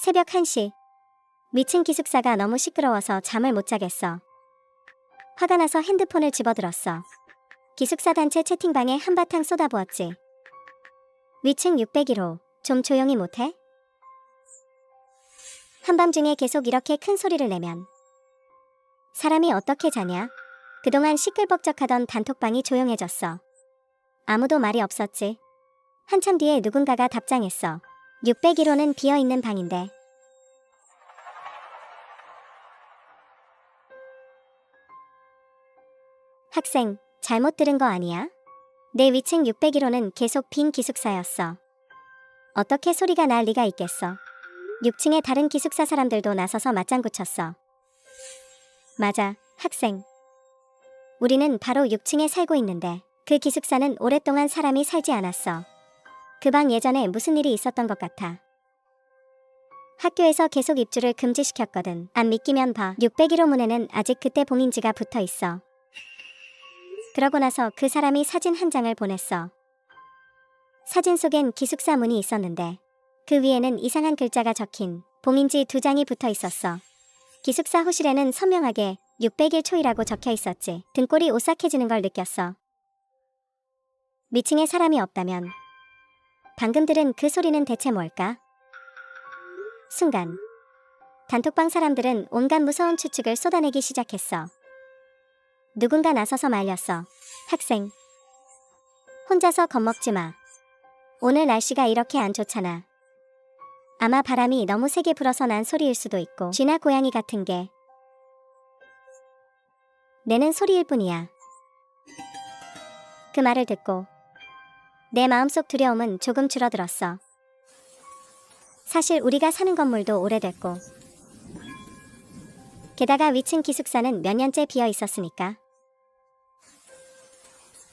새벽 1시. 위층 기숙사가 너무 시끄러워서 잠을 못 자겠어. 화가 나서 핸드폰을 집어들었어. 기숙사 단체 채팅방에 한바탕 쏟아부었지. 위층 601호, 좀 조용히 못해? 한밤중에 계속 이렇게 큰 소리를 내면 사람이 어떻게 자냐? 그동안 시끌벅적하던 단톡방이 조용해졌어. 아무도 말이 없었지. 한참 뒤에 누군가가 답장했어. 601호는 비어있는 방인데. 학생, 잘못 들은 거 아니야? 내 위층 601호는 계속 빈 기숙사였어. 어떻게 소리가 날 리가 있겠어. 6층의 다른 기숙사 사람들도 나서서 맞장구 쳤어. 맞아, 학생. 우리는 바로 6층에 살고 있는데 그 기숙사는 오랫동안 사람이 살지 않았어. 그 방 예전에 무슨 일이 있었던 것 같아. 학교에서 계속 입주를 금지시켰거든. 안 믿기면 봐. 601호 문에는 아직 그때 봉인지가 붙어 있어. 그러고 나서 그 사람이 사진 한 장을 보냈어. 사진 속엔 기숙사 문이 있었는데 그 위에는 이상한 글자가 적힌 봉인지 2장이 붙어 있었어. 기숙사 호실에는 선명하게 601초이라고 적혀 있었지. 등골이 오싹해지는 걸 느꼈어. 위층에 사람이 없다면 방금 들은 그 소리는 대체 뭘까? 순간 단톡방 사람들은 온갖 무서운 추측을 쏟아내기 시작했어. 누군가 나서서 말렸어. 학생, 혼자서 겁먹지 마. 오늘 날씨가 이렇게 안 좋잖아. 아마 바람이 너무 세게 불어서 난 소리일 수도 있고 쥐나 고양이 같은 게 내는 소리일 뿐이야. 그 말을 듣고 내 마음속 두려움은 조금 줄어들었어. 사실 우리가 사는 건물도 오래됐고 게다가 위층 기숙사는 몇 년째 비어 있었으니까.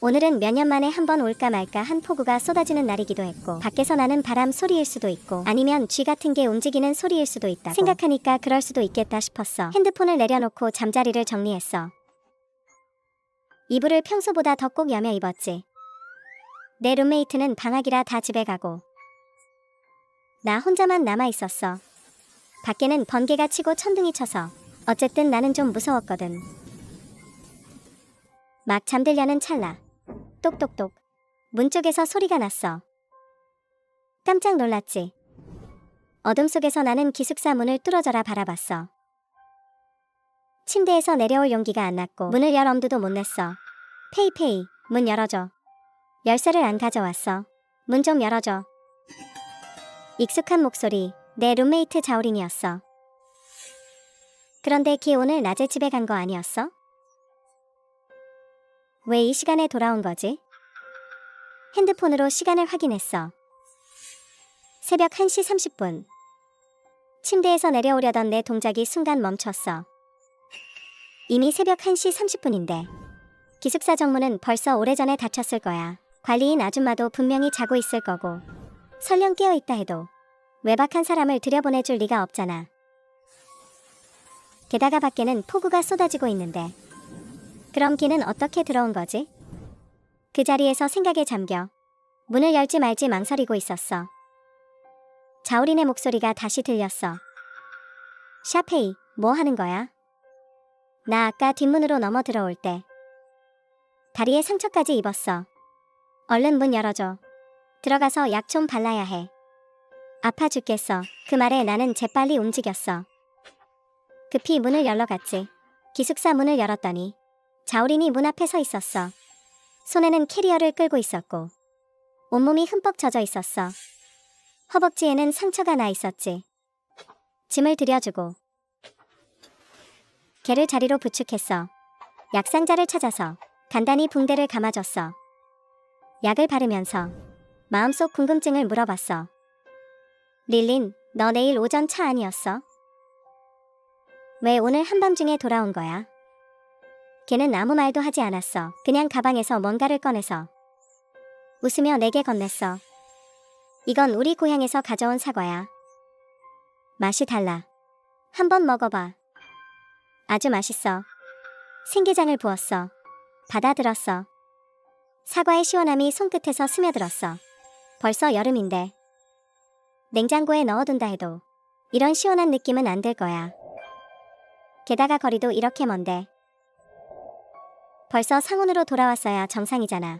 오늘은 몇 년 만에 한 번 올까 말까 한 폭우가 쏟아지는 날이기도 했고 밖에서 나는 바람 소리일 수도 있고 아니면 쥐 같은 게 움직이는 소리일 수도 있다고 생각하니까 그럴 수도 있겠다 싶었어. 핸드폰을 내려놓고 잠자리를 정리했어. 이불을 평소보다 더 꼭 여며 입었지. 내 룸메이트는 방학이라 다 집에 가고 나 혼자만 남아있었어. 밖에는 번개가 치고 천둥이 쳐서 어쨌든 나는 좀 무서웠거든. 막 잠들려는 찰나 똑똑똑 문 쪽에서 소리가 났어. 깜짝 놀랐지. 어둠 속에서 나는 기숙사 문을 뚫어져라 바라봤어. 침대에서 내려올 용기가 안 났고 문을 열 엄두도 못 냈어. 페이페이, 문 열어줘. 열쇠를 안 가져왔어. 문 좀 열어줘. 익숙한 목소리, 내 룸메이트 자우린이었어. 그런데 걔 오늘 낮에 집에 간 거 아니었어? 왜 이 시간에 돌아온 거지? 핸드폰으로 시간을 확인했어. 새벽 1시 30분. 침대에서 내려오려던 내 동작이 순간 멈췄어. 이미 새벽 1시 30분인데 기숙사 정문은 벌써 오래전에 닫혔을 거야. 관리인 아줌마도 분명히 자고 있을 거고 설령 깨어있다 해도 외박한 사람을 들여보내줄 리가 없잖아. 게다가 밖에는 폭우가 쏟아지고 있는데 그럼 걔는 어떻게 들어온 거지? 그 자리에서 생각에 잠겨 문을 열지 말지 망설이고 있었어. 자우린의 목소리가 다시 들렸어. 샤페이, 뭐 하는 거야? 나 아까 뒷문으로 넘어 들어올 때 다리에 상처까지 입었어. 얼른 문 열어줘. 들어가서 약 좀 발라야 해. 아파 죽겠어. 그 말에 나는 재빨리 움직였어. 급히 문을 열러 갔지. 기숙사 문을 열었더니 자우린이 문 앞에 서 있었어. 손에는 캐리어를 끌고 있었고 온몸이 흠뻑 젖어 있었어. 허벅지에는 상처가 나 있었지. 짐을 들여주고 걔를 자리로 부축했어. 약상자를 찾아서 간단히 붕대를 감아줬어. 약을 바르면서 마음속 궁금증을 물어봤어. 릴린, 너 내일 오전 차 아니었어? 왜 오늘 한밤중에 돌아온 거야? 걔는 아무 말도 하지 않았어. 그냥 가방에서 뭔가를 꺼내서 웃으며 내게 건넸어. 이건 우리 고향에서 가져온 사과야. 맛이 달라. 한번 먹어봐. 아주 맛있어. 생게장을 부었어. 받아들었어. 사과의 시원함이 손끝에서 스며들었어. 벌써 여름인데 냉장고에 넣어둔다 해도 이런 시원한 느낌은 안 들 거야. 게다가 거리도 이렇게 먼데. 벌써 상온으로 돌아왔어야 정상이잖아.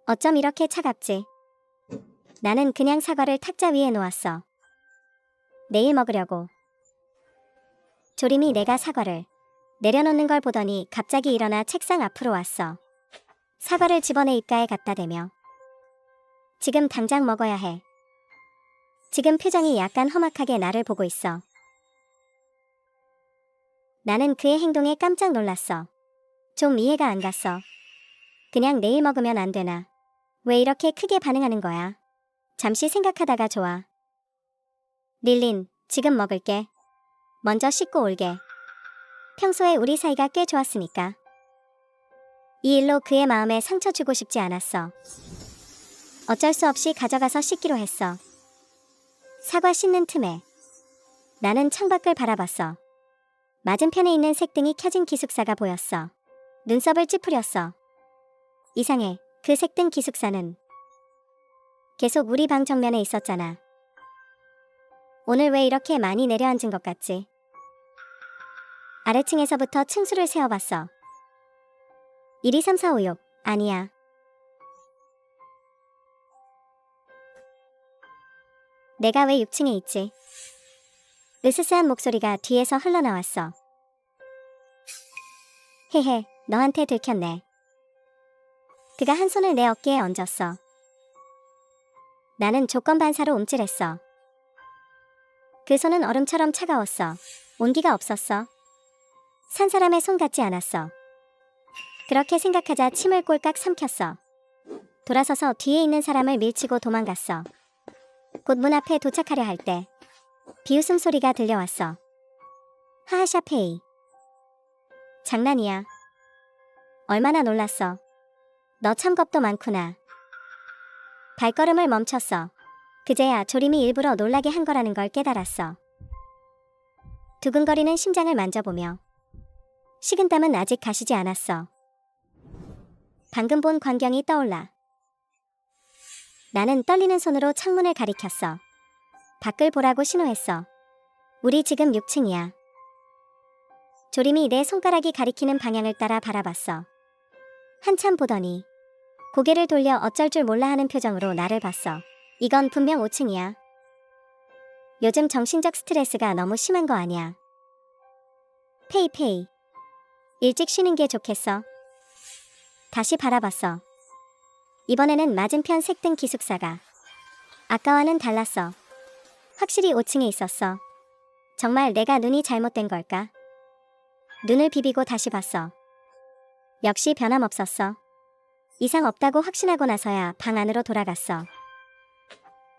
어쩜 이렇게 차갑지? 나는 그냥 사과를 탁자 위에 놓았어. 내일 먹으려고. 조림이 내가 사과를 내려놓는 걸 보더니 갑자기 일어나 책상 앞으로 왔어. 사과를 집어내 입가에 갖다 대며 지금 당장 먹어야 해. 지금 표정이 약간 험악하게 나를 보고 있어. 나는 그의 행동에 깜짝 놀랐어. 좀 이해가 안 갔어. 그냥 내일 먹으면 안 되나? 왜 이렇게 크게 반응하는 거야? 잠시 생각하다가 좋아. 릴린, 지금 먹을게. 먼저 씻고 올게. 평소에 우리 사이가 꽤 좋았으니까. 이 일로 그의 마음에 상처 주고 싶지 않았어. 어쩔 수 없이 가져가서 씻기로 했어. 사과 씻는 틈에 나는 창밖을 바라봤어. 맞은편에 있는 색등이 켜진 기숙사가 보였어. 눈썹을 찌푸렸어. 이상해. 그 색등 기숙사는 계속 우리 방 정면에 있었잖아. 오늘 왜 이렇게 많이 내려앉은 것 같지? 아래층에서부터 층수를 세어봤어. 1, 2, 3, 4, 5, 6. 아니야. 내가 왜 6층에 있지? 으스스한 목소리가 뒤에서 흘러나왔어. 헤헤, 너한테 들켰네. 그가 한 손을 내 어깨에 얹었어. 나는 조건반사로 움찔했어. 그 손은 얼음처럼 차가웠어. 온기가 없었어. 산 사람의 손 같지 않았어. 그렇게 생각하자 침을 꼴깍 삼켰어. 돌아서서 뒤에 있는 사람을 밀치고 도망갔어. 곧 문 앞에 도착하려 할 때 비웃음 소리가 들려왔어. 하하샤페이. 장난이야. 얼마나 놀랐어. 너 참 겁도 많구나. 발걸음을 멈췄어. 그제야 조림이 일부러 놀라게 한 거라는 걸 깨달았어. 두근거리는 심장을 만져보며 식은땀은 아직 가시지 않았어. 방금 본 광경이 떠올라. 나는 떨리는 손으로 창문을 가리켰어. 밖을 보라고 신호했어. 우리 지금 6층이야. 조림이 내 손가락이 가리키는 방향을 따라 바라봤어. 한참 보더니 고개를 돌려 어쩔 줄 몰라 하는 표정으로 나를 봤어. 이건 분명 5층이야. 요즘 정신적 스트레스가 너무 심한 거 아니야. 페이페이. 일찍 쉬는 게 좋겠어. 다시 바라봤어. 이번에는 맞은편 색등 기숙사가 아까와는 달랐어. 확실히 5층에 있었어. 정말 내가 눈이 잘못된 걸까? 눈을 비비고 다시 봤어. 역시 변함없었어. 이상 없다고 확신하고 나서야 방 안으로 돌아갔어.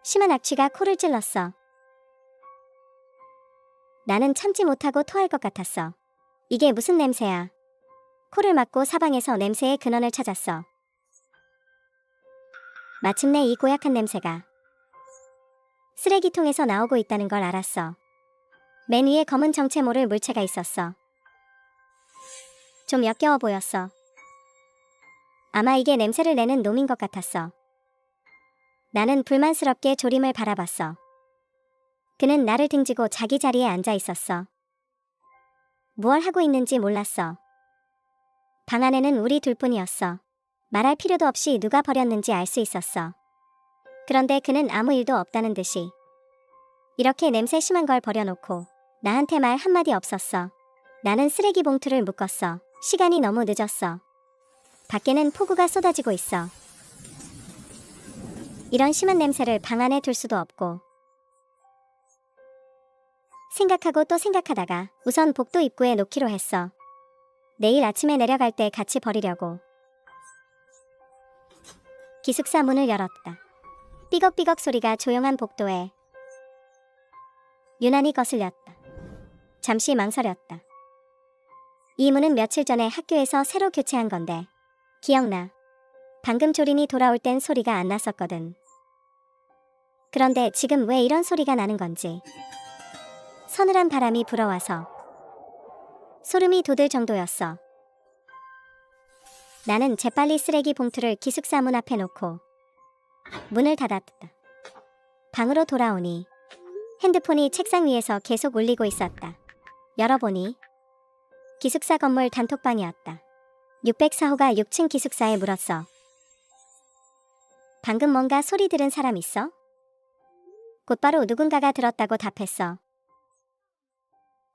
심한 악취가 코를 찔렀어. 나는 참지 못하고 토할 것 같았어. 이게 무슨 냄새야? 코를 막고 사방에서 냄새의 근원을 찾았어. 마침내 이 고약한 냄새가 쓰레기통에서 나오고 있다는 걸 알았어. 맨 위에 검은 정체 모를 물체가 있었어. 좀 역겨워 보였어. 아마 이게 냄새를 내는 놈인 것 같았어. 나는 불만스럽게 조림을 바라봤어. 그는 나를 등지고 자기 자리에 앉아 있었어. 무얼 하고 있는지 몰랐어. 방 안에는 우리 둘뿐이었어. 말할 필요도 없이 누가 버렸는지 알 수 있었어. 그런데 그는 아무 일도 없다는 듯이 이렇게 냄새 심한 걸 버려놓고 나한테 말 한마디 없었어. 나는 쓰레기 봉투를 묶었어. 시간이 너무 늦었어. 밖에는 폭우가 쏟아지고 있어. 이런 심한 냄새를 방 안에 둘 수도 없고. 생각하고 또 생각하다가 우선 복도 입구에 놓기로 했어. 내일 아침에 내려갈 때 같이 버리려고. 기숙사 문을 열었다. 삐걱삐걱 소리가 조용한 복도에 유난히 거슬렸다. 잠시 망설였다. 이 문은 며칠 전에 학교에서 새로 교체한 건데 기억나. 방금 조린이 돌아올 땐 소리가 안 났었거든. 그런데 지금 왜 이런 소리가 나는 건지. 서늘한 바람이 불어와서 소름이 돋을 정도였어. 나는 재빨리 쓰레기 봉투를 기숙사 문 앞에 놓고 문을 닫았다. 방으로 돌아오니 핸드폰이 책상 위에서 계속 울리고 있었다. 열어보니 기숙사 건물 단톡방이었다. 604호가 6층 기숙사에 물었어. 방금 뭔가 소리 들은 사람 있어? 곧바로 누군가가 들었다고 답했어.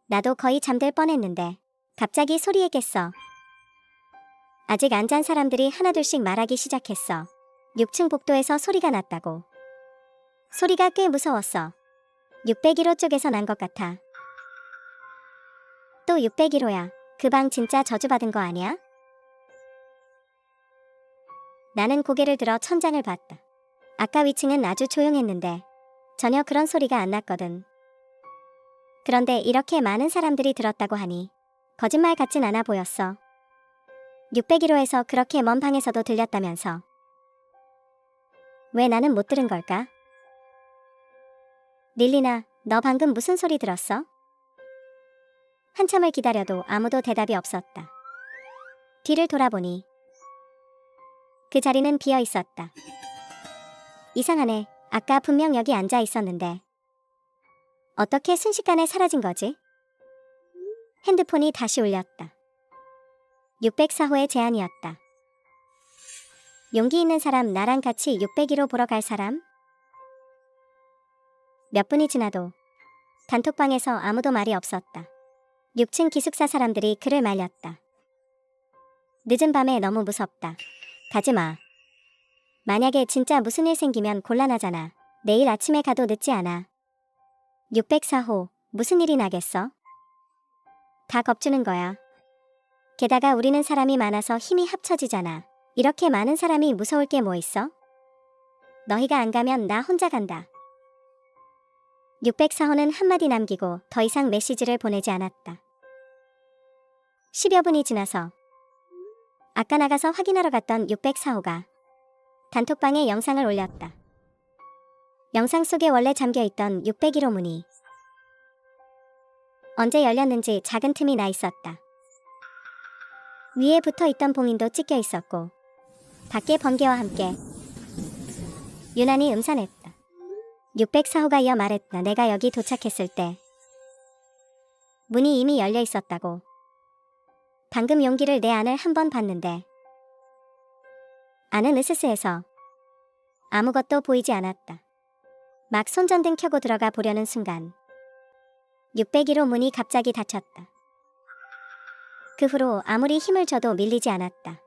나도 거의 잠들 뻔했는데 갑자기 소리에 깼어. 아직 안 잔 사람들이 하나둘씩 말하기 시작했어. 6층 복도에서 소리가 났다고. 소리가 꽤 무서웠어. 601호 쪽에서 난 것 같아. 또 601호야. 그 방 진짜 저주받은 거 아니야? 나는 고개를 들어 천장을 봤다. 아까 위층은 아주 조용했는데 전혀 그런 소리가 안 났거든. 그런데 이렇게 많은 사람들이 들었다고 하니 거짓말 같진 않아 보였어. 601호에서 그렇게 먼 방에서도 들렸다면서. 왜 나는 못 들은 걸까? 릴리나, 너 방금 무슨 소리 들었어? 한참을 기다려도 아무도 대답이 없었다. 뒤를 돌아보니 그 자리는 비어 있었다. 이상하네. 아까 분명 여기 앉아 있었는데 어떻게 순식간에 사라진 거지? 핸드폰이 다시 울렸다. 604호의 제안이었다. 용기 있는 사람, 나랑 같이 601호 보러 갈 사람? 몇 분이 지나도 단톡방에서 아무도 말이 없었다. 6층 기숙사 사람들이 그를 말렸다. 늦은 밤에 너무 무섭다. 가지마. 만약에 진짜 무슨 일 생기면 곤란하잖아. 내일 아침에 가도 늦지 않아. 604호, 무슨 일이 나겠어? 다 겁주는 거야. 게다가 우리는 사람이 많아서 힘이 합쳐지잖아. 이렇게 많은 사람이 무서울 게 뭐 있어? 너희가 안 가면 나 혼자 간다. 604호는 한마디 남기고 더 이상 메시지를 보내지 않았다. 10여 분이 지나서 아까 나가서 확인하러 갔던 604호가 단톡방에 영상을 올렸다. 영상 속에 원래 잠겨있던 601호 문이 언제 열렸는지 작은 틈이 나 있었다. 위에 붙어있던 봉인도 찢겨 있었고 밖에 번개와 함께 유난히 음산했다. 604호가 이어 말했다. 내가 여기 도착했을 때 문이 이미 열려 있었다고. 방금 용기를 내 안을 한번 봤는데 안은 으스스해서 아무것도 보이지 않았다. 막 손전등 켜고 들어가 보려는 순간 601호 문이 갑자기 닫혔다. 그 후로 아무리 힘을 줘도 밀리지 않았다.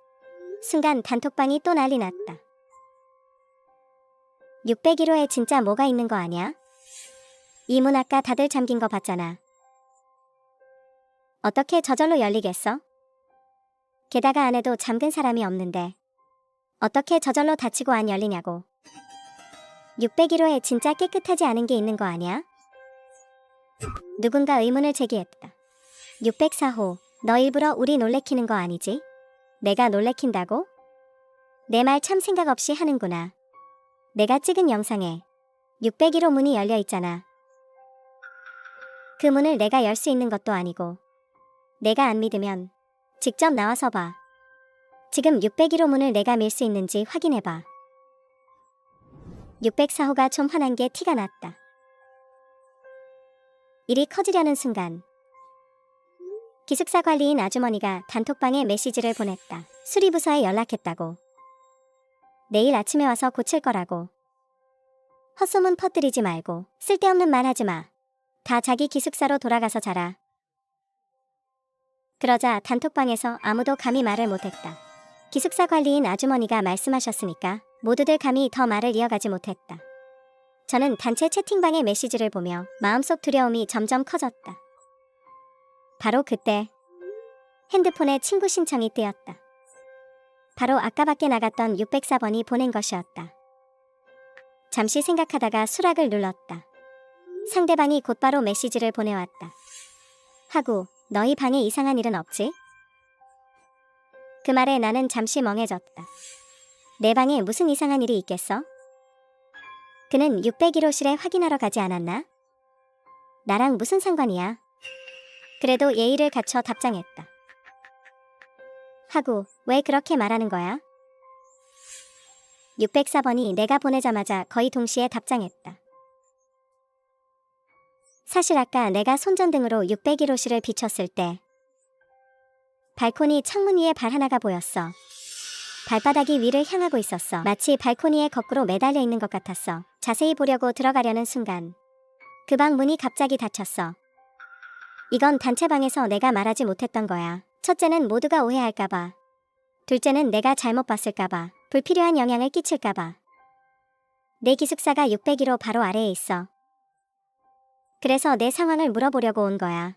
순간 단톡방이 또 난리 났다. 601호에 진짜 뭐가 있는 거 아니야? 이 문 아까 다들 잠긴 거 봤잖아. 어떻게 저절로 열리겠어? 게다가 안에도 잠근 사람이 없는데 어떻게 저절로 닫히고 안 열리냐고. 601호에 진짜 깨끗하지 않은 게 있는 거 아니야? 누군가 의문을 제기했다. 604호, 너 일부러 우리 놀래키는 거 아니지? 내가 놀래킨다고? 내 말 참 생각 없이 하는구나. 내가 찍은 영상에 601호 문이 열려 있잖아. 그 문을 내가 열 수 있는 것도 아니고. 내가 안 믿으면 직접 나와서 봐. 지금 601호 문을 내가 밀 수 있는지 확인해봐. 604호가 좀 화난 게 티가 났다. 일이 커지려는 순간 기숙사 관리인 아주머니가 단톡방에 메시지를 보냈다. 수리부서에 연락했다고. 내일 아침에 와서 고칠 거라고. 헛소문 퍼뜨리지 말고 쓸데없는 말 하지 마. 다 자기 기숙사로 돌아가서 자라. 그러자 단톡방에서 아무도 감히 말을 못했다. 기숙사 관리인 아주머니가 말씀하셨으니까 모두들 감히 더 말을 이어가지 못했다. 저는 단체 채팅방의 메시지를 보며 마음속 두려움이 점점 커졌다. 바로 그때 핸드폰에 친구 신청이 뜨였다. 바로 아까 밖에 나갔던 604번이 보낸 것이었다. 잠시 생각하다가 수락을 눌렀다. 상대방이 곧바로 메시지를 보내왔다. 하구, 너희 방에 이상한 일은 없지? 그 말에 나는 잠시 멍해졌다. 내 방에 무슨 이상한 일이 있겠어? 그는 601호실에 확인하러 가지 않았나? 나랑 무슨 상관이야? 그래도 예의를 갖춰 답장했다. 하구, 왜 그렇게 말하는 거야? 604번이 내가 보내자마자 거의 동시에 답장했다. 사실 아까 내가 손전등으로 601호실을 비췄을 때 발코니 창문 위에 발 하나가 보였어. 발바닥이 위를 향하고 있었어. 마치 발코니에 거꾸로 매달려 있는 것 같았어. 자세히 보려고 들어가려는 순간 그 방 문이 갑자기 닫혔어. 이건 단체방에서 내가 말하지 못했던 거야. 첫째는 모두가 오해할까봐. 둘째는 내가 잘못 봤을까봐. 불필요한 영향을 끼칠까봐. 내 기숙사가 601호 바로 아래에 있어. 그래서 내 상황을 물어보려고 온 거야.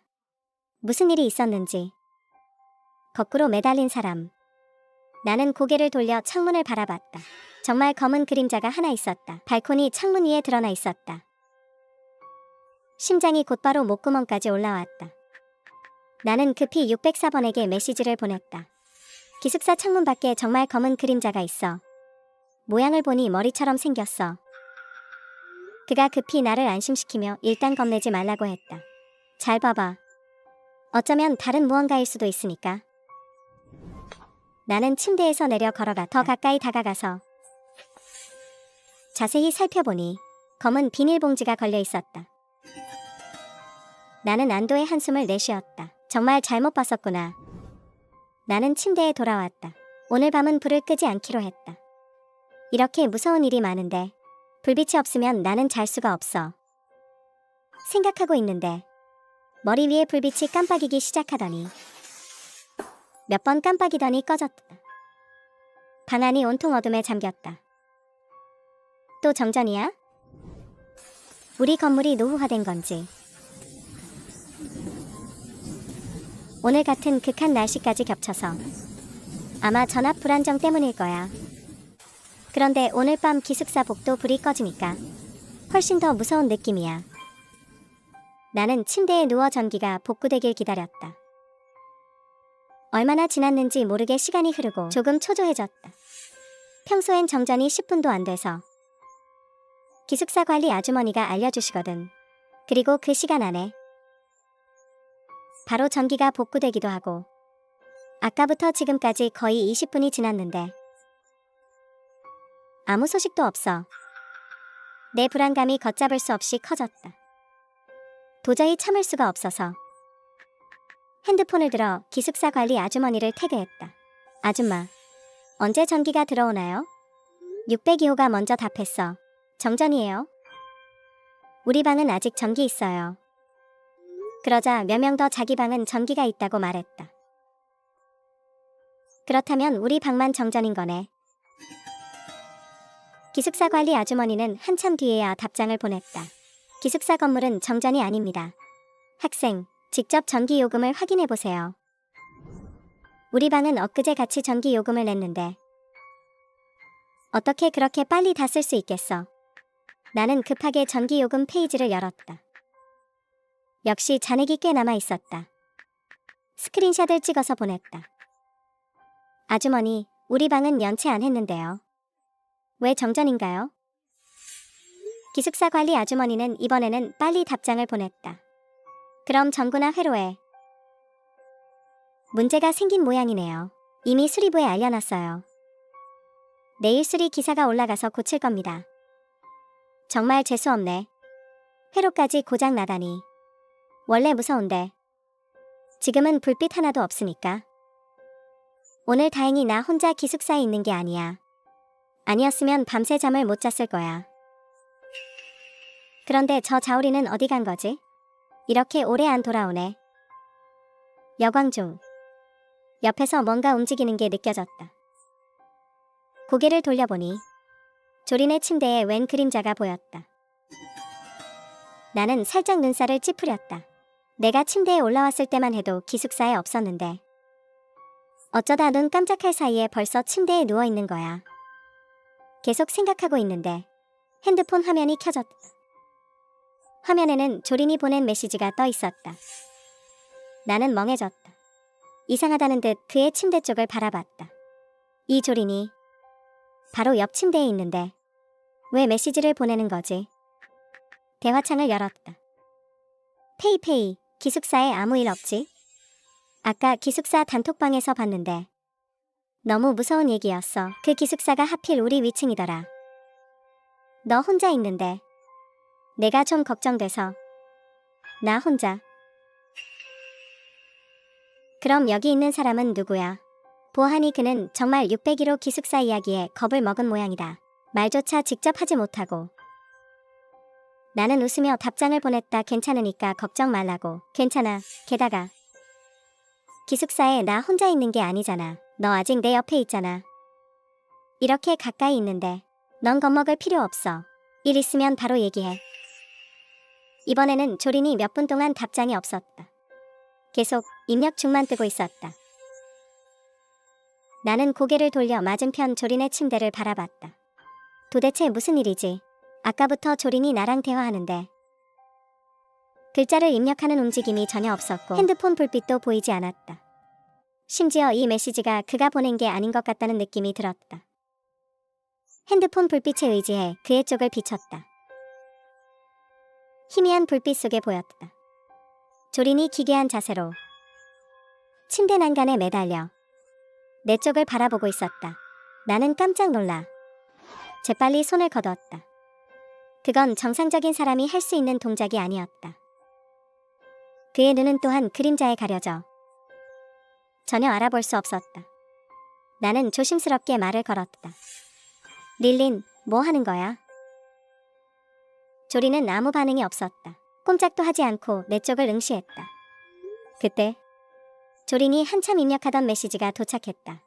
무슨 일이 있었는지. 거꾸로 매달린 사람. 나는 고개를 돌려 창문을 바라봤다. 정말 검은 그림자가 하나 있었다. 발코니 창문 위에 드러나 있었다. 심장이 곧바로 목구멍까지 올라왔다. 나는 급히 604번에게 메시지를 보냈다. 기숙사 창문 밖에 정말 검은 그림자가 있어. 모양을 보니 머리처럼 생겼어. 그가 급히 나를 안심시키며 일단 겁내지 말라고 했다. 잘 봐봐. 어쩌면 다른 무언가일 수도 있으니까. 나는 침대에서 내려 걸어가 더 가까이 다가가서 자세히 살펴보니 검은 비닐봉지가 걸려 있었다. 나는 안도의 한숨을 내쉬었다. 정말 잘못 봤었구나. 나는 침대에 돌아왔다. 오늘 밤은 불을 끄지 않기로 했다. 이렇게 무서운 일이 많은데 불빛이 없으면 나는 잘 수가 없어. 생각하고 있는데 머리 위에 불빛이 깜빡이기 시작하더니 몇 번 깜빡이더니 꺼졌다. 방 안이 온통 어둠에 잠겼다. 또 정전이야? 우리 건물이 노후화된 건지. 오늘 같은 극한 날씨까지 겹쳐서 아마 전압 불안정 때문일 거야. 그런데 오늘 밤 기숙사 복도 불이 꺼지니까 훨씬 더 무서운 느낌이야. 나는 침대에 누워 전기가 복구되길 기다렸다. 얼마나 지났는지 모르게 시간이 흐르고 조금 초조해졌다. 평소엔 정전이 10분도 안 돼서 기숙사 관리 아주머니가 알려주시거든. 그리고 그 시간 안에 바로 전기가 복구되기도 하고 아까부터 지금까지 거의 20분이 지났는데 아무 소식도 없어. 내 불안감이 걷잡을 수 없이 커졌다. 도저히 참을 수가 없어서 핸드폰을 들어 기숙사 관리 아주머니를 태그했다. 아줌마, 언제 전기가 들어오나요? 602호가 먼저 답했어. 정전이에요. 우리 방은 아직 전기 있어요. 그러자 몇 명 더 자기 방은 전기가 있다고 말했다. 그렇다면 우리 방만 정전인 거네. 기숙사 관리 아주머니는 한참 뒤에야 답장을 보냈다. 기숙사 건물은 정전이 아닙니다. 학생, 직접 전기 요금을 확인해 보세요. 우리 방은 엊그제 같이 전기 요금을 냈는데 어떻게 그렇게 빨리 다 쓸 수 있겠어? 나는 급하게 전기 요금 페이지를 열었다. 역시 잔액이 꽤 남아 있었다. 스크린샷을 찍어서 보냈다. 아주머니, 우리 방은 연체 안 했는데요. 왜 정전인가요? 기숙사 관리 아주머니는 이번에는 빨리 답장을 보냈다. 그럼 전구나 회로에 문제가 생긴 모양이네요. 이미 수리부에 알려놨어요. 내일 수리 기사가 올라가서 고칠 겁니다. 정말 재수없네. 회로까지 고장 나다니. 원래 무서운데. 지금은 불빛 하나도 없으니까. 오늘 다행히 나 혼자 기숙사에 있는 게 아니야. 아니었으면 밤새 잠을 못 잤을 거야. 그런데 저 자우리는 어디 간 거지? 이렇게 오래 안 돌아오네. 여광 중 옆에서 뭔가 움직이는 게 느껴졌다. 고개를 돌려보니 조린의 침대에 웬 그림자가 보였다. 나는 살짝 눈살을 찌푸렸다. 내가 침대에 올라왔을 때만 해도 기숙사에 없었는데 어쩌다 눈 깜짝할 사이에 벌써 침대에 누워있는 거야. 계속 생각하고 있는데 핸드폰 화면이 켜졌다. 화면에는 조린이 보낸 메시지가 떠 있었다. 나는 멍해졌다. 이상하다는 듯 그의 침대 쪽을 바라봤다. 이 조린이 바로 옆 침대에 있는데 왜 메시지를 보내는 거지? 대화창을 열었다. 페이페이, 기숙사에 아무 일 없지? 아까 기숙사 단톡방에서 봤는데 너무 무서운 얘기였어. 그 기숙사가 하필 우리 위층이더라. 너 혼자 있는데 내가 좀 걱정돼서. 나 혼자. 그럼 여기 있는 사람은 누구야? 보아하니 그는 정말 601호 기숙사 이야기에 겁을 먹은 모양이다. 말조차 직접 하지 못하고. 나는 웃으며 답장을 보냈다. 괜찮으니까 걱정 말라고. 괜찮아. 게다가 기숙사에 나 혼자 있는 게 아니잖아. 너 아직 내 옆에 있잖아. 이렇게 가까이 있는데 넌 겁먹을 필요 없어. 일 있으면 바로 얘기해. 이번에는 조린이 몇 분 동안 답장이 없었다. 계속 입력 중만 뜨고 있었다. 나는 고개를 돌려 맞은편 조린의 침대를 바라봤다. 도대체 무슨 일이지? 아까부터 조린이 나랑 대화하는데 글자를 입력하는 움직임이 전혀 없었고 핸드폰 불빛도 보이지 않았다. 심지어 이 메시지가 그가 보낸 게 아닌 것 같다는 느낌이 들었다. 핸드폰 불빛에 의지해 그의 쪽을 비췄다. 희미한 불빛 속에 보였다. 조린이 기괴한 자세로 침대 난간에 매달려 내 쪽을 바라보고 있었다. 나는 깜짝 놀라 재빨리 손을 거두었다. 그건 정상적인 사람이 할 수 있는 동작이 아니었다. 그의 눈은 또한 그림자에 가려져 전혀 알아볼 수 없었다. 나는 조심스럽게 말을 걸었다. 릴린, 뭐 하는 거야? 조린은 아무 반응이 없었다. 꼼짝도 하지 않고 내 쪽을 응시했다. 그때 조린이 한참 입력하던 메시지가 도착했다.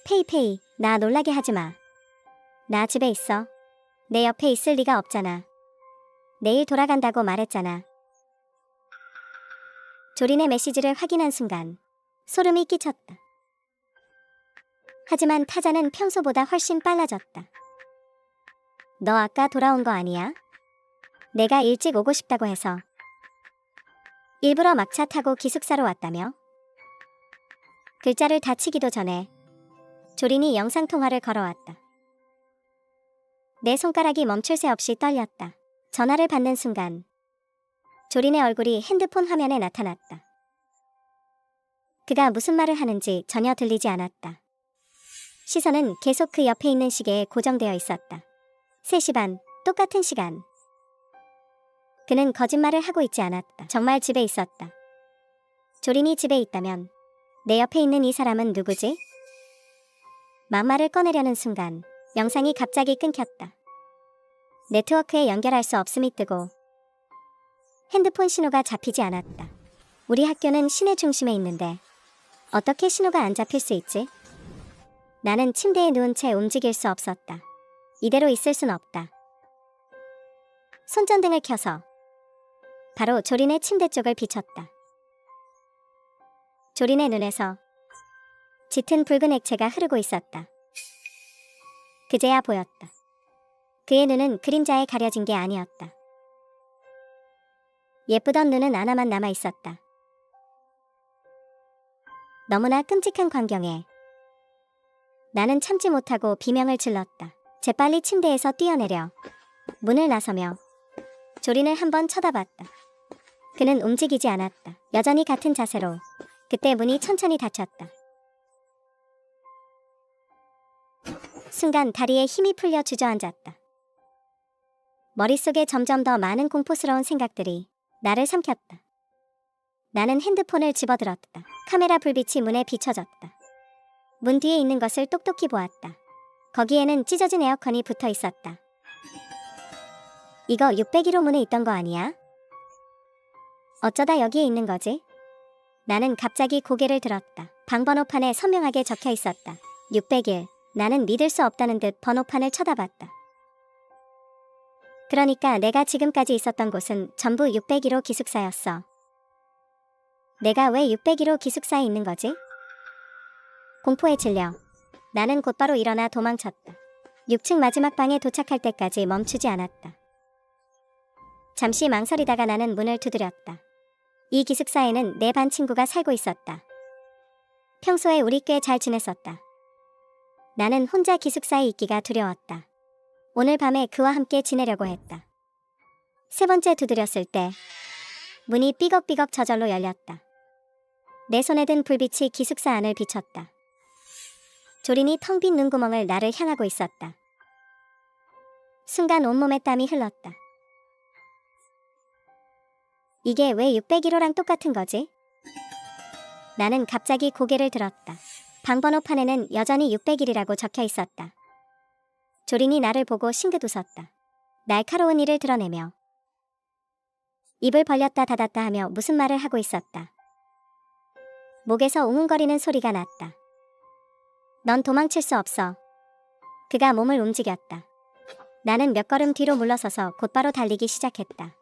페이페이, 나 놀라게 하지 마. 나 집에 있어. 내 옆에 있을 리가 없잖아. 내일 돌아간다고 말했잖아. 조린의 메시지를 확인한 순간 소름이 끼쳤다. 하지만 타자는 평소보다 훨씬 빨라졌다. 너 아까 돌아온 거 아니야? 내가 일찍 오고 싶다고 해서 일부러 막차 타고 기숙사로 왔다며? 글자를 닫히기도 전에 조린이 영상통화를 걸어왔다. 내 손가락이 멈출 새 없이 떨렸다. 전화를 받는 순간 조린의 얼굴이 핸드폰 화면에 나타났다. 그가 무슨 말을 하는지 전혀 들리지 않았다. 시선은 계속 그 옆에 있는 시계에 고정되어 있었다. 3시 반, 똑같은 시간. 그는 거짓말을 하고 있지 않았다. 정말 집에 있었다. 조린이 집에 있다면 내 옆에 있는 이 사람은 누구지? 맘말을 꺼내려는 순간 영상이 갑자기 끊겼다. 네트워크에 연결할 수 없음이 뜨고 핸드폰 신호가 잡히지 않았다. 우리 학교는 시내 중심에 있는데 어떻게 신호가 안 잡힐 수 있지? 나는 침대에 누운 채 움직일 수 없었다. 이대로 있을 순 없다. 손전등을 켜서 바로 조린의 침대 쪽을 비췄다. 조린의 눈에서 짙은 붉은 액체가 흐르고 있었다. 그제야 보였다. 그의 눈은 그림자에 가려진 게 아니었다. 예쁘던 눈은 하나만 남아 있었다. 너무나 끔찍한 광경에 나는 참지 못하고 비명을 질렀다. 재빨리 침대에서 뛰어내려 문을 나서며 조린을 한번 쳐다봤다. 그는 움직이지 않았다. 여전히 같은 자세로. 그때 문이 천천히 닫혔다. 순간 다리에 힘이 풀려 주저앉았다. 머릿속에 점점 더 많은 공포스러운 생각들이 나를 삼켰다. 나는 핸드폰을 집어들었다. 카메라 불빛이 문에 비춰졌다. 문 뒤에 있는 것을 똑똑히 보았다. 거기에는 찢어진 에어컨이 붙어 있었다. 이거 601호 문에 있던 거 아니야? 어쩌다 여기에 있는 거지? 나는 갑자기 고개를 들었다. 방 번호판에 선명하게 적혀 있었다. 601. 나는 믿을 수 없다는 듯 번호판을 쳐다봤다. 그러니까 내가 지금까지 있었던 곳은 전부 601호 기숙사였어. 내가 왜 601호 기숙사에 있는 거지? 공포에 질려 나는 곧바로 일어나 도망쳤다. 6층 마지막 방에 도착할 때까지 멈추지 않았다. 잠시 망설이다가 나는 문을 두드렸다. 이 기숙사에는 내 반 친구가 살고 있었다. 평소에 우리 꽤 잘 지냈었다. 나는 혼자 기숙사에 있기가 두려웠다. 오늘 밤에 그와 함께 지내려고 했다. 세 번째 두드렸을 때 문이 삐걱삐걱 저절로 열렸다. 내 손에 든 불빛이 기숙사 안을 비췄다. 조린이 텅 빈 눈구멍을 나를 향하고 있었다. 순간 온몸에 땀이 흘렀다. 이게 왜 601호랑 똑같은 거지? 나는 갑자기 고개를 들었다. 방번호판에는 여전히 601이라고 적혀 있었다. 조린이 나를 보고 싱긋 웃었다. 날카로운 이를 드러내며 입을 벌렸다 닫았다 하며 무슨 말을 하고 있었다. 목에서 웅웅거리는 소리가 났다. 넌 도망칠 수 없어. 그가 몸을 움직였다. 나는 몇 걸음 뒤로 물러서서 곧바로 달리기 시작했다.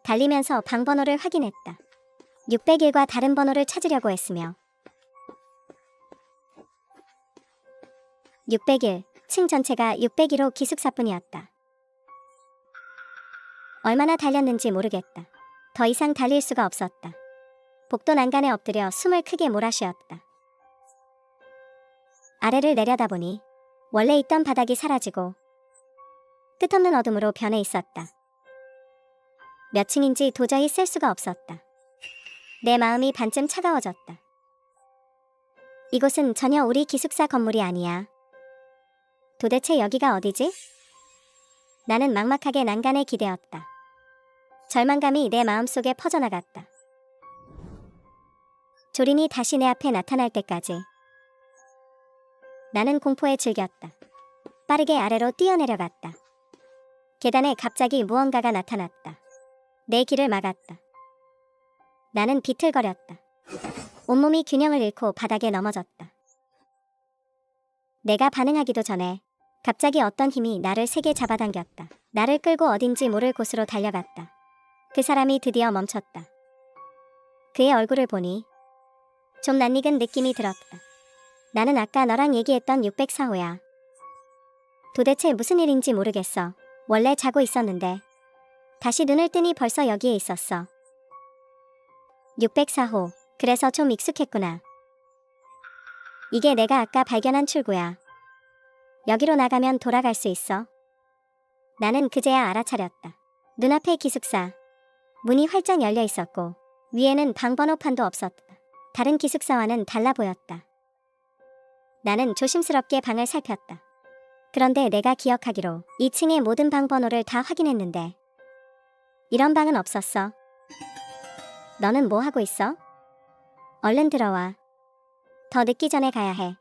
달리면서 방번호를 확인했다. 601과 다른 번호를 찾으려고 했으며 601, 층 전체가 601호 기숙사뿐이었다. 얼마나 달렸는지 모르겠다. 더 이상 달릴 수가 없었다. 복도 난간에 엎드려 숨을 크게 몰아쉬었다. 아래를 내려다보니 원래 있던 바닥이 사라지고 끝없는 어둠으로 변해 있었다. 몇 층인지 도저히 셀 수가 없었다. 내 마음이 반쯤 차가워졌다. 이곳은 전혀 우리 기숙사 건물이 아니야. 도대체 여기가 어디지? 나는 막막하게 난간에 기대었다. 절망감이 내 마음속에 퍼져나갔다. 조린이 다시 내 앞에 나타날 때까지 나는 공포에 질겼다. 빠르게 아래로 뛰어내려갔다. 계단에 갑자기 무언가가 나타났다. 내 길을 막았다. 나는 비틀거렸다. 온몸이 균형을 잃고 바닥에 넘어졌다. 내가 반응하기도 전에 갑자기 어떤 힘이 나를 세게 잡아당겼다. 나를 끌고 어딘지 모를 곳으로 달려갔다. 그 사람이 드디어 멈췄다. 그의 얼굴을 보니 좀 낯익은 느낌이 들었다. 나는 아까 너랑 얘기했던 604호야. 도대체 무슨 일인지 모르겠어. 원래 자고 있었는데 다시 눈을 뜨니 벌써 여기에 있었어. 604호. 그래서 좀 익숙했구나. 이게 내가 아까 발견한 출구야. 여기로 나가면 돌아갈 수 있어. 나는 그제야 알아차렸다. 눈앞의 기숙사. 문이 활짝 열려 있었고 위에는 방번호판도 없었다. 다른 기숙사와는 달라 보였다. 나는 조심스럽게 방을 살폈다. 그런데 내가 기억하기로 2층의 모든 방 번호를 다 확인했는데 이런 방은 없었어. 너는 뭐 하고 있어? 얼른 들어와. 더 늦기 전에 가야 해.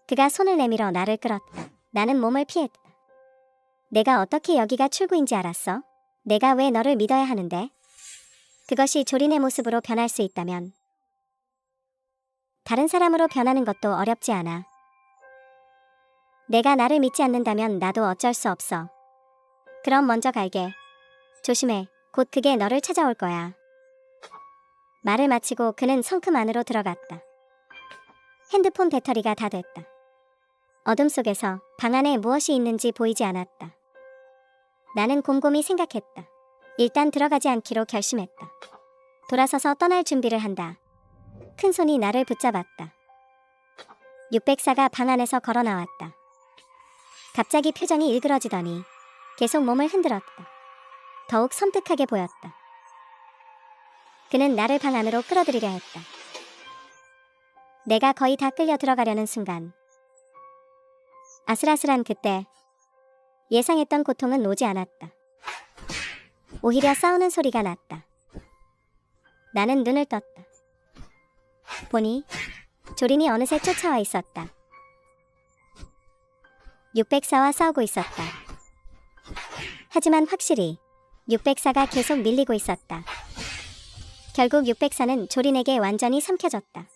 그가 손을 내밀어 나를 끌었다. 나는 몸을 피했다. 내가 어떻게 여기가 출구인지 알았어? 내가 왜 너를 믿어야 하는데? 그것이 조린의 모습으로 변할 수 있다면 다른 사람으로 변하는 것도 어렵지 않아. 내가 나를 믿지 않는다면 나도 어쩔 수 없어. 그럼 먼저 갈게. 조심해. 곧 그게 너를 찾아올 거야. 말을 마치고 그는 성큼 안으로 들어갔다. 핸드폰 배터리가 다 됐다. 어둠 속에서 방 안에 무엇이 있는지 보이지 않았다. 나는 곰곰이 생각했다. 일단 들어가지 않기로 결심했다. 돌아서서 떠날 준비를 한다. 큰 손이 나를 붙잡았다. 604가 방 안에서 걸어 나왔다. 갑자기 표정이 일그러지더니 계속 몸을 흔들었다. 더욱 섬뜩하게 보였다. 그는 나를 방 안으로 끌어들이려 했다. 내가 거의 다 끌려 들어가려는 순간 아슬아슬한 그때 예상했던 고통은 오지 않았다. 오히려 싸우는 소리가 났다. 나는 눈을 떴다. 보니 조린이 어느새 쫓아와 있었다. 604와 싸우고 있었다. 하지만 확실히 604가 계속 밀리고 있었다. 결국 604는 조린에게 완전히 삼켜졌다.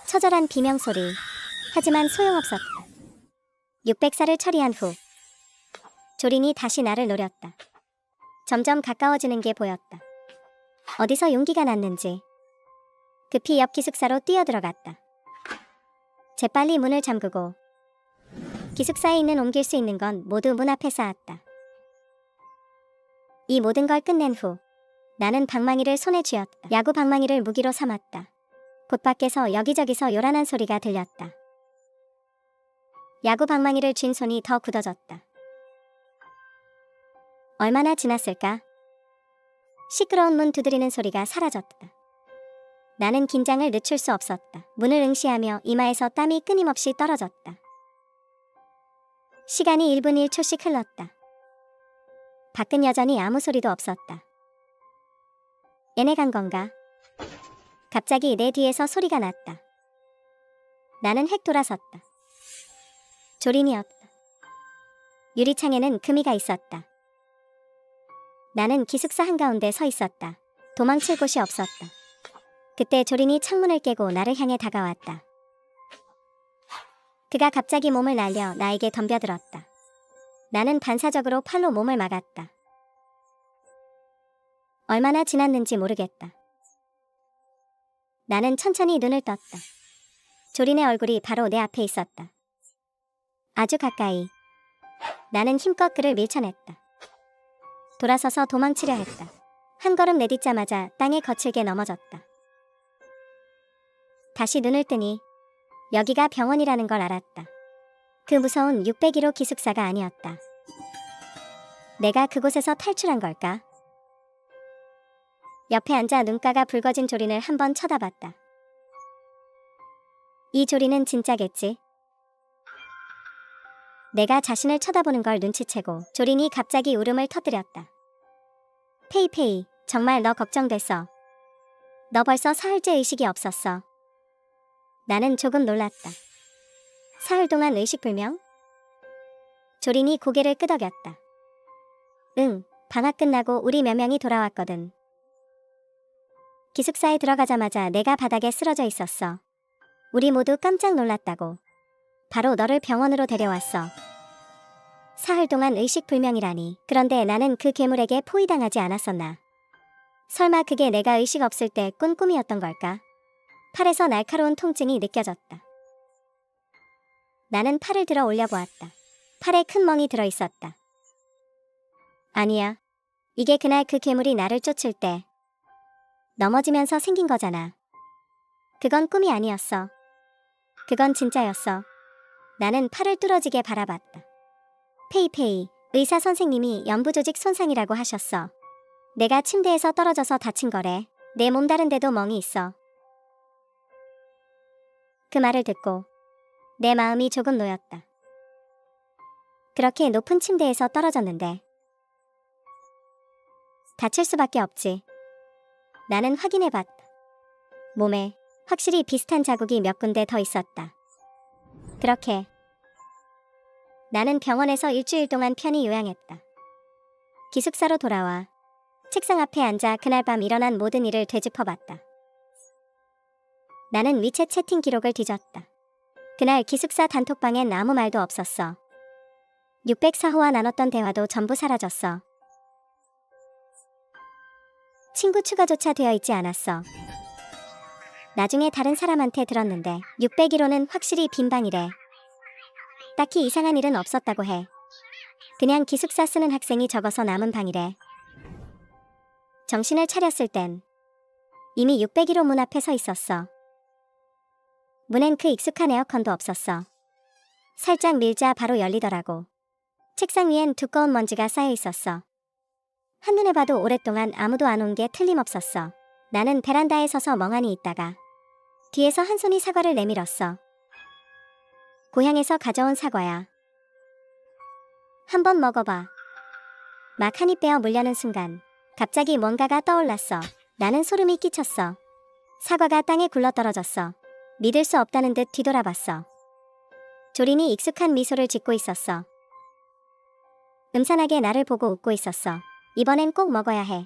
처절한 비명소리. 하지만 소용없었다. 604를 처리한 후 조린이 다시 나를 노렸다. 점점 가까워지는 게 보였다. 어디서 용기가 났는지 급히 옆 기숙사로 뛰어들어갔다. 재빨리 문을 잠그고 기숙사에 있는 옮길 수 있는 건 모두 문 앞에 쌓았다. 이 모든 걸 끝낸 후 나는 방망이를 손에 쥐었다. 야구 방망이를 무기로 삼았다. 곧 밖에서 여기저기서 요란한 소리가 들렸다. 야구 방망이를 쥔 손이 더 굳어졌다. 얼마나 지났을까? 시끄러운 문 두드리는 소리가 사라졌다. 나는 긴장을 늦출 수 없었다. 문을 응시하며 이마에서 땀이 끊임없이 떨어졌다. 시간이 1분 1초씩 흘렀다. 밖은 여전히 아무 소리도 없었다. 얘네 간 건가? 갑자기 내 뒤에서 소리가 났다. 나는 획 돌아섰다. 조린이었다. 유리창에는 금이가 있었다. 나는 기숙사 한가운데 서 있었다. 도망칠 곳이 없었다. 그때 조린이 창문을 깨고 나를 향해 다가왔다. 그가 갑자기 몸을 날려 나에게 덤벼들었다. 나는 반사적으로 팔로 몸을 막았다. 얼마나 지났는지 모르겠다. 나는 천천히 눈을 떴다. 조린의 얼굴이 바로 내 앞에 있었다. 아주 가까이. 나는 힘껏 그를 밀쳐냈다. 돌아서서 도망치려 했다. 한 걸음 내딛자마자 땅에 거칠게 넘어졌다. 다시 눈을 뜨니 여기가 병원이라는 걸 알았다. 그 무서운 601호 기숙사가 아니었다. 내가 그곳에서 탈출한 걸까? 옆에 앉아 눈가가 붉어진 조린을 한번 쳐다봤다. 이 조린은 진짜겠지? 내가 자신을 쳐다보는 걸 눈치채고 조린이 갑자기 울음을 터뜨렸다. 페이페이, 정말 너 걱정됐어. 너 벌써 사흘째 의식이 없었어. 나는 조금 놀랐다. 사흘 동안 의식불명? 조린이 고개를 끄덕였다. 응, 방학 끝나고 우리 몇 명이 돌아왔거든. 기숙사에 들어가자마자 내가 바닥에 쓰러져 있었어. 우리 모두 깜짝 놀랐다고. 바로 너를 병원으로 데려왔어. 사흘 동안 의식불명이라니. 그런데 나는 그 괴물에게 포위당하지 않았었나? 설마 그게 내가 의식 없을 때 꾼 꿈이었던 걸까? 팔에서 날카로운 통증이 느껴졌다. 나는 팔을 들어 올려보았다. 팔에 큰 멍이 들어있었다. 아니야. 이게 그날 그 괴물이 나를 쫓을 때 넘어지면서 생긴 거잖아. 그건 꿈이 아니었어. 그건 진짜였어. 나는 팔을 뚫어지게 바라봤다. 페이페이, 의사 선생님이 연부조직 손상이라고 하셨어. 내가 침대에서 떨어져서 다친 거래. 내 몸 다른 데도 멍이 있어. 그 말을 듣고 내 마음이 조금 놓였다. 그렇게 높은 침대에서 떨어졌는데 다칠 수밖에 없지. 나는 확인해봤다. 몸에 확실히 비슷한 자국이 몇 군데 더 있었다. 그렇게 나는 병원에서 일주일 동안 편히 요양했다. 기숙사로 돌아와 책상 앞에 앉아 그날 밤 일어난 모든 일을 되짚어봤다. 나는 위챗 채팅 기록을 뒤졌다. 그날 기숙사 단톡방엔 아무 말도 없었어. 604호와 나눴던 대화도 전부 사라졌어. 친구 추가조차 되어 있지 않았어. 나중에 다른 사람한테 들었는데 601호는 확실히 빈 방이래. 딱히 이상한 일은 없었다고 해. 그냥 기숙사 쓰는 학생이 적어서 남은 방이래. 정신을 차렸을 땐 이미 601호 문 앞에 서 있었어. 문엔 그 익숙한 에어컨도 없었어. 살짝 밀자 바로 열리더라고. 책상 위엔 두꺼운 먼지가 쌓여 있었어. 한눈에 봐도 오랫동안 아무도 안 온 게 틀림없었어. 나는 베란다에 서서 멍하니 있다가 뒤에서 한 손이 사과를 내밀었어. 고향에서 가져온 사과야. 한번 먹어봐. 막 한 입 베어 물려는 순간 갑자기 뭔가가 떠올랐어. 나는 소름이 끼쳤어. 사과가 땅에 굴러떨어졌어. 믿을 수 없다는 듯 뒤돌아봤어. 조린이 익숙한 미소를 짓고 있었어. 음산하게 나를 보고 웃고 있었어. 이번엔 꼭 먹어야 해.